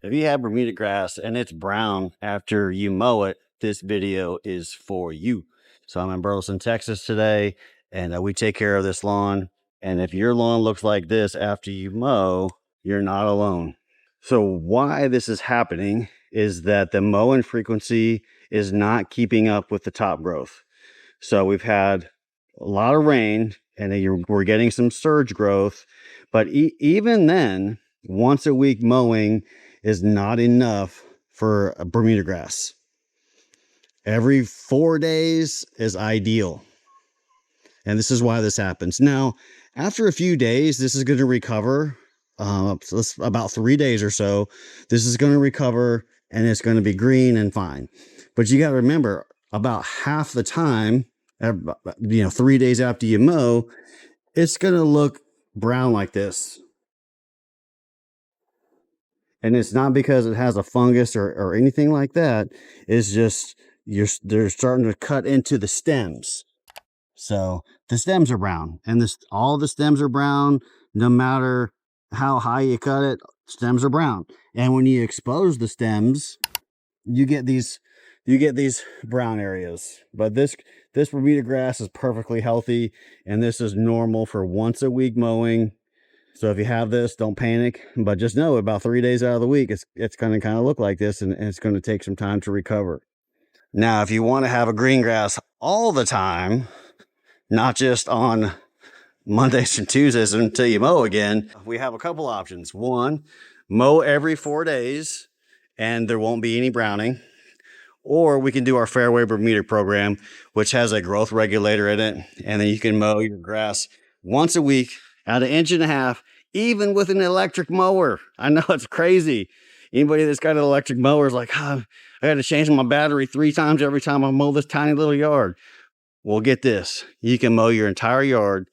If you have Bermuda grass and it's brown after you mow it, this video is for you. So I'm in Burleson, Texas today, and we take care of this lawn. And if your lawn looks like this after you mow, you're not alone. So why this is happening is that the mowing frequency is not keeping up with the top growth. So we've had a lot of rain and we're getting some surge growth, but even then, once a week mowing is not enough for a Bermuda grass. Every 4 days is ideal. And this is why this happens. Now, after a few days, this is going to recover. So about 3 days or so, this is going to recover and it's going to be green and fine. But you got to remember, about half the time, 3 days after you mow, it's going to look brown like this. And it's not because it has a fungus or anything like that. It's just they're starting to cut into the stems. So the stems are brown, and all the stems are brown. No matter how high you cut it, stems are brown. And when you expose the stems, you get these brown areas. But this Bermuda grass is perfectly healthy, and this is normal for once a week mowing. So if you have this, don't panic, but just know about 3 days out of the week, it's going to kind of look like this, and it's going to take some time to recover. Now, if you want to have a green grass all the time, not just on Mondays and Tuesdays until you mow again, we have a couple options. One, mow every 4 days and there won't be any browning. Or we can do our Fairway Bermuda program, which has a growth regulator in it. And then you can mow your grass once a week at 1.5 inches, even with an electric mower. I know it's crazy. Anybody that's got an electric mower is like, I got to change my battery 3 times every time I mow this tiny little yard. Well, get this. You can mow your entire yard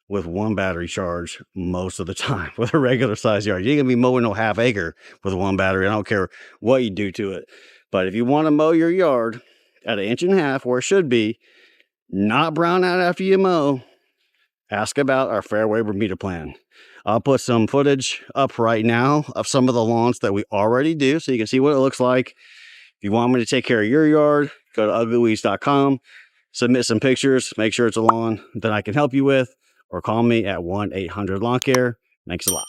with 1 battery charge most of the time with a regular size yard. You're going to be mowing no half acre with 1 battery. I don't care what you do to it. But if you want to mow your yard at 1.5 inches, where it should be, not brown out after you mow, ask about our Fairway Bermuda plan. I'll put some footage up right now of some of the lawns that we already do so you can see what it looks like. If you want me to take care of your yard, go to UglyWeeds.com, submit some pictures, make sure it's a lawn that I can help you with, or call me at 1-800-Lawn Care. Thanks a lot.